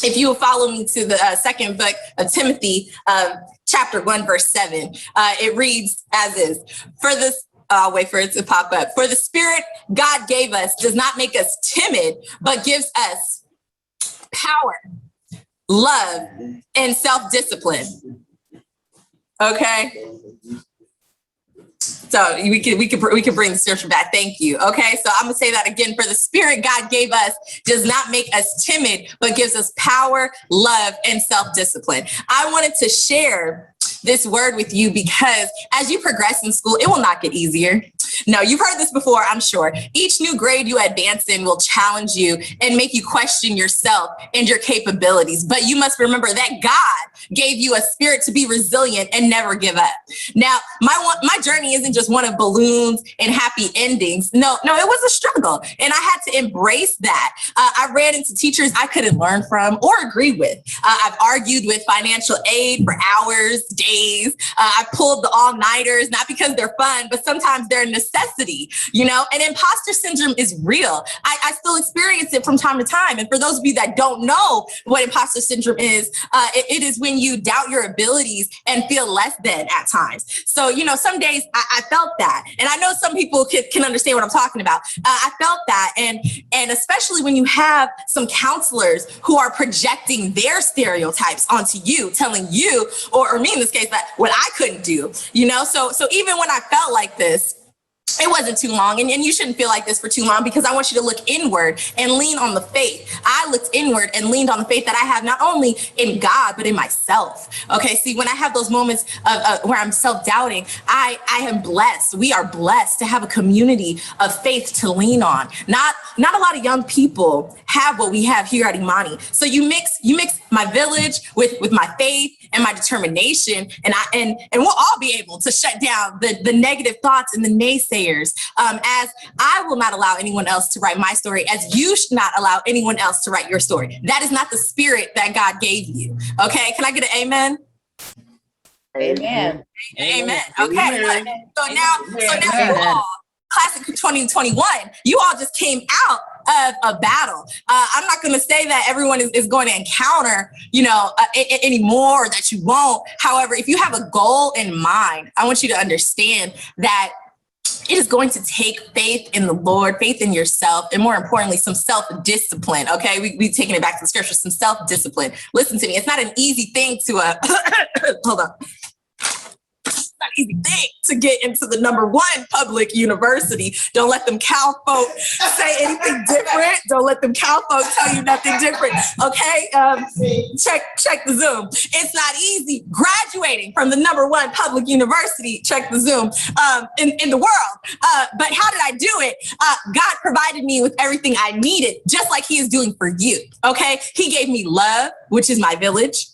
if you will follow me to the second book of Timothy, chapter 1, verse 7, it reads as is, for this, I'll wait for it to pop up. For the spirit God gave us does not make us timid, but gives us power, love, and self-discipline. Okay. So we could bring the scripture back. Thank you. Okay. So I'm gonna say that again. For the spirit God gave us does not make us timid, but gives us power, love, and self-discipline. I wanted to share this word with you because as you progress in school, it will not get easier. No, you've heard this before, I'm sure. Each new grade you advance in will challenge you and make you question yourself and your capabilities. But you must remember that God gave you a spirit to be resilient and never give up. Now, my journey isn't just one of balloons and happy endings. No, it was a struggle. And I had to embrace that. I ran into teachers I couldn't learn from or agree with. I've argued with financial aid for hours, days. I pulled the all-nighters, not because they're fun, but sometimes they're a necessity, and imposter syndrome is real. I still experience it from time to time. And for those of you that don't know what imposter syndrome is, it is when you doubt your abilities and feel less than at times. So, some days I felt that. And I know some people can understand what I'm talking about. I felt that. And especially when you have some counselors who are projecting their stereotypes onto you, telling you, or me in this case, that what I couldn't do, so even when I felt like this, it wasn't too long, and you shouldn't feel like this for too long, because I want you to look inward and lean on the faith. I looked inward and leaned on the faith that I have not only in God, but in myself. Okay, see, when I have those moments of where I'm self-doubting, I am blessed. We are blessed to have a community of faith to lean on. Not a lot of young people have what we have here at Imani. So you mix my village with my faith and my determination, and we'll all be able to shut down the negative thoughts and the naysayers, as I will not allow anyone else to write my story, as you should not allow anyone else to write your story. That is not the spirit that God gave you. Okay, can I get an amen? Amen. Amen. Okay. So now you all, class of 2021, you all just came out of a battle. I'm not going to say that everyone is going to encounter, anymore, or that you won't. However, if you have a goal in mind, I want you to understand that it is going to take faith in the Lord, faith in yourself, and more importantly, some self-discipline. Okay, we taking it back to the scripture, some self-discipline. Listen to me. It's not an easy thing to hold on. It's not an easy thing to get into the #1 public university. Don't let them cow folk say anything different. Don't let them cow folk tell you nothing different. Okay, check the Zoom. It's not easy graduating from the #1 public university. Check the Zoom in the world. But how did I do it? God provided me with everything I needed, just like He is doing for you. Okay, He gave me love, which is my village.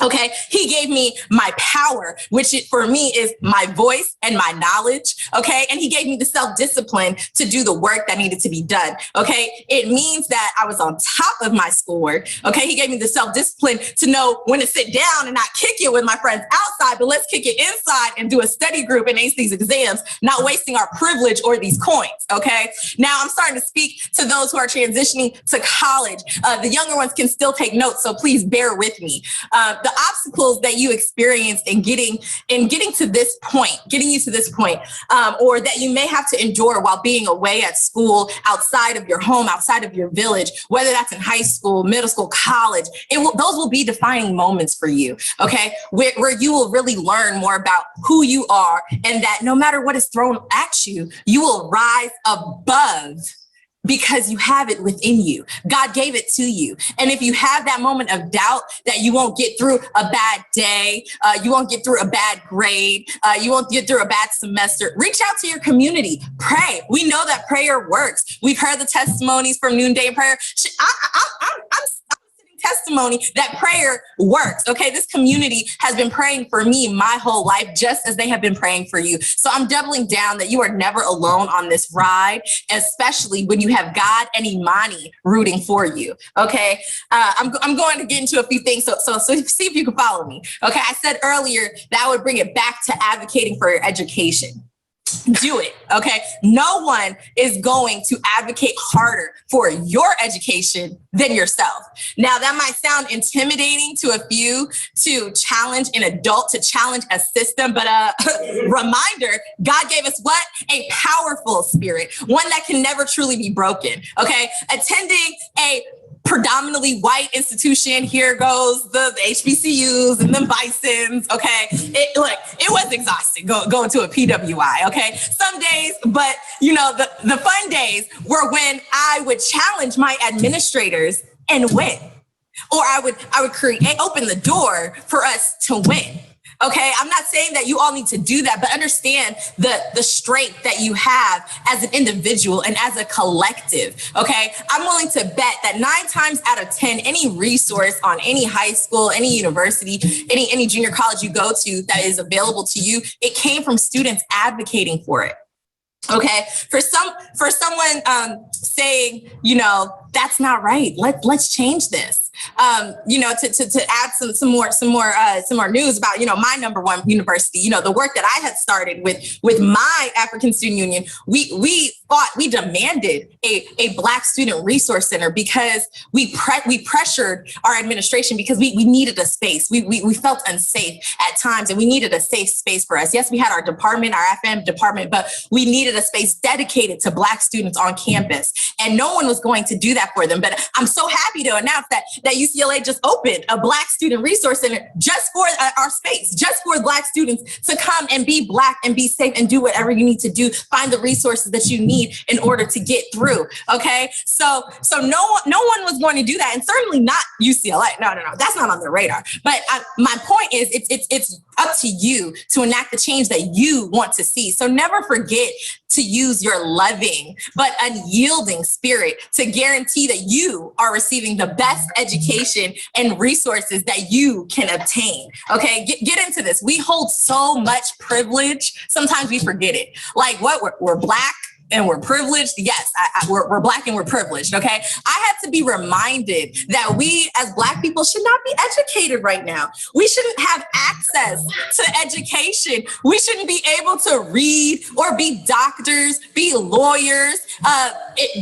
Okay, He gave me my power, which for me is my voice and my knowledge. Okay, and He gave me the self-discipline to do the work that needed to be done. Okay, it means that I was on top of my schoolwork. Okay, He gave me the self-discipline to know when to sit down and not kick it with my friends outside, but let's kick it inside and do a study group and ace these exams, not wasting our privilege or these coins. Okay, now I'm starting to speak to those who are transitioning to college. The younger ones can still take notes, so please bear with me. The obstacles that you experienced in getting to this point, or that you may have to endure while being away at school, outside of your home, outside of your village, whether that's in high school, middle school, college, those will be defining moments for you, okay? Where you will really learn more about who you are, and that no matter what is thrown at you, you will rise above, because you have it within you. God gave it to you. And if you have that moment of doubt that you won't get through a bad day, you won't get through a bad grade, you won't get through a bad semester, reach out to your community. Pray. We know that prayer works. We've heard the testimonies from Noonday Prayer. I'm testimony that prayer works. Okay, this community has been praying for me my whole life, just as they have been praying for you. So I'm doubling down that you are never alone on this ride, especially when you have God and Imani rooting for you. Okay, I'm going to get into a few things, so see if you can follow me. Okay, I said earlier that I would bring it back to advocating for your education. do it. Okay. No one is going to advocate harder for your education than yourself. Now, that might sound intimidating to a few, to challenge an adult, to challenge a system, but reminder, God gave us what? A powerful spirit, one that can never truly be broken. Okay. Attending a predominantly white institution, here goes the HBCUs and the Bisons, okay? It was exhausting going to a PWI, okay? Some days, but the fun days were when I would challenge my administrators and win. Or I would open the door for us to win. Okay, I'm not saying that you all need to do that, but understand the strength that you have as an individual and as a collective. Okay, I'm willing to bet that 9 times out of 10, any resource on any high school, any university, any junior college you go to that is available to you, it came from students advocating for it. Okay, for someone saying, that's not right. Let's change this. To add some more news about, my number one university, the work that I had started with my African Student Union, we demanded a Black Student Resource Center because we pressured our administration because we needed a space. We felt unsafe at times and we needed a safe space for us. Yes, we had our department, our FM department, but we needed a space dedicated to Black students on campus, and no one was going to do that for them. But I'm so happy to announce that UCLA just opened a Black Student Resource Center just for our space, just for Black students to come and be Black and be safe and do whatever you need to do, find the resources that you need in order to get through. Okay, so no one was going to do that, and certainly not UCLA. No, that's not on the radar. But my point is, it's up to you to enact the change that you want to see. So never forget to use your loving but unyielding spirit to guarantee that you are receiving the best education and resources that you can obtain. Okay, get into this. We hold so much privilege. Sometimes we forget it. Like what? We're Black and we're privileged. Yes, we're Black and we're privileged. Okay, I had to be reminded that we as Black people should not be educated right now. We shouldn't have access to education. We shouldn't be able to read or be doctors, be lawyers,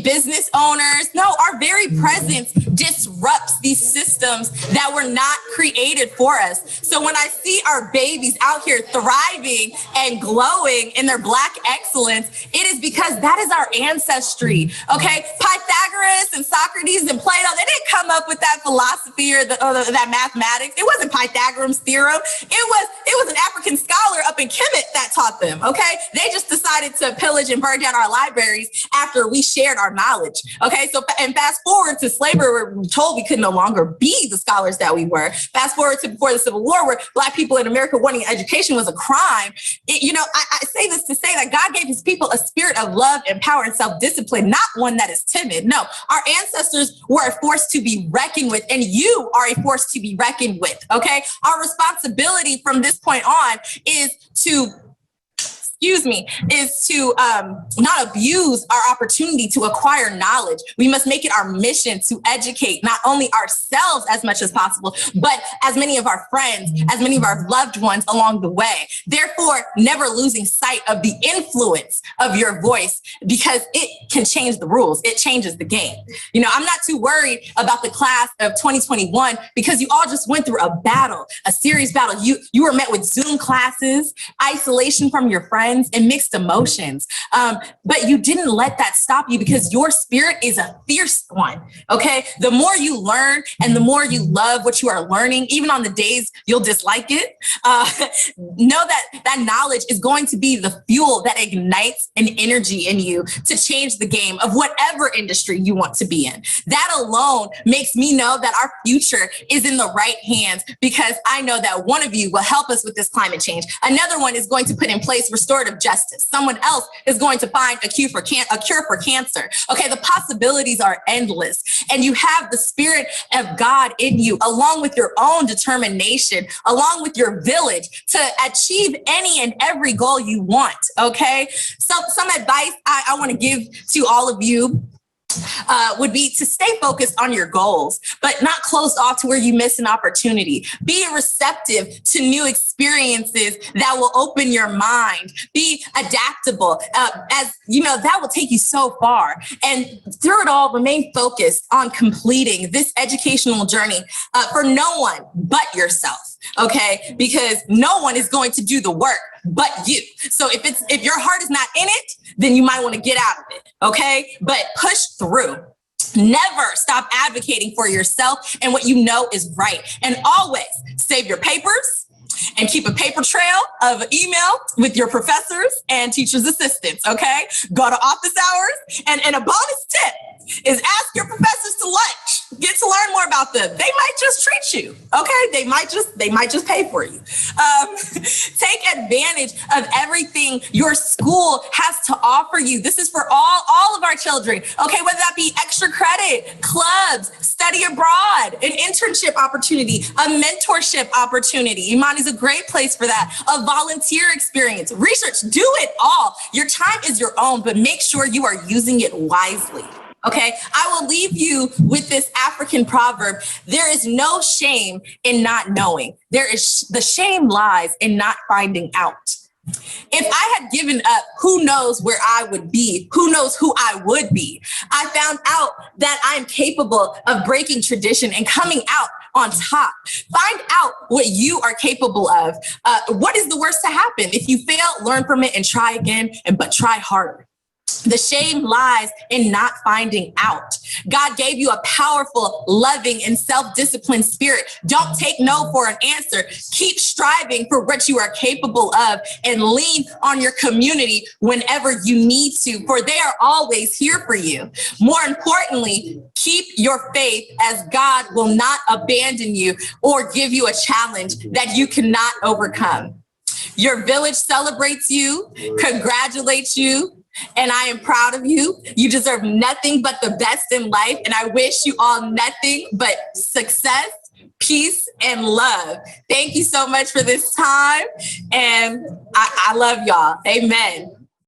business owners. No, our very presence disrupts these systems that were not created for us. So when I see our babies out here thriving and glowing in their Black excellence, it is because that is our ancestry. Okay, Pythagoras and Socrates and Plato, they didn't come up with that philosophy or that mathematics. It wasn't Pythagoras' theorem. It was an African scholar up in Kemet that taught them. Okay, they just decided to pillage and burn down our libraries after we shared our knowledge. Okay, so and fast forward to slavery, where we were told we could no longer be the scholars that we were. Fast forward to before the Civil War, where Black people in America wanting education was a crime. I say this to say that God gave his people a spirit of love and power and self-discipline, not one that is timid. No, our ancestors were a force to be reckoned with, and you are a force to be reckoned with. Okay, our responsibility from this point on is to not abuse our opportunity to acquire knowledge. We must make it our mission to educate not only ourselves as much as possible, but as many of our friends, as many of our loved ones along the way. Therefore, never losing sight of the influence of your voice, because it can change the rules. It changes the game. I'm not too worried about the class of 2021 because you all just went through a serious battle. You were met with Zoom classes, isolation from your friends, and mixed emotions. But you didn't let that stop you, because your spirit is a fierce one. Okay. The more you learn and the more you love what you are learning, even on the days you'll dislike it, know that knowledge is going to be the fuel that ignites an energy in you to change the game of whatever industry you want to be in. That alone makes me know that our future is in the right hands, because I know that one of you will help us with this climate change. Another one is going to put in place restorative justice. Someone else is going to find a cure for cancer. Okay, the possibilities are endless, and you have the spirit of God in you, along with your own determination, along with your village, to achieve any and every goal you want. Okay, so some advice I want to give to all of you would be to stay focused on your goals, but not closed off to where you miss an opportunity. Be receptive to new experiences that will open your mind. Be adaptable, as you know, that will take you so far. And through it all, remain focused on completing this educational journey for no one but yourself. Okay, because no one is going to do the work but you. So if your heart is not in it, then you might want to get out of it. Okay, but push through. Never stop advocating for yourself and what you know is right. And always save your papers and keep a paper trail of email with your professors and teachers' assistants. Okay, go to office hours. And a bonus tip is ask your professors to lunch. Get to learn more about them. They might just treat you. Okay, they might just pay for you. Take advantage of everything your school has to offer you. This is for all of our children. Okay, whether that be extra credit, clubs, study abroad, an internship opportunity, a mentorship opportunity. Imani is a great place for that. A volunteer experience, research, do it all. Your time is your own, but make sure you are using it wisely. Okay, I will leave you with this African proverb. There is no shame in not knowing. The shame lies in not finding out. If I had given up, who knows where I would be? Who knows who I would be? I found out that I'm capable of breaking tradition and coming out on top. Find out what you are capable of. What is the worst to happen? If you fail, learn from it and try again, but try harder. The shame lies in not finding out. God gave you a powerful, loving, and self-disciplined spirit. Don't take no for an answer. Keep striving for what you are capable of and lean on your community whenever you need to, for they are always here for you. More importantly, keep your faith, as God will not abandon you or give you a challenge that you cannot overcome. Your village celebrates you, congratulates you, and I am proud of you. You deserve nothing but the best in life. And I wish you all nothing but success, peace, and love. Thank you so much for this time. And I love y'all. Amen.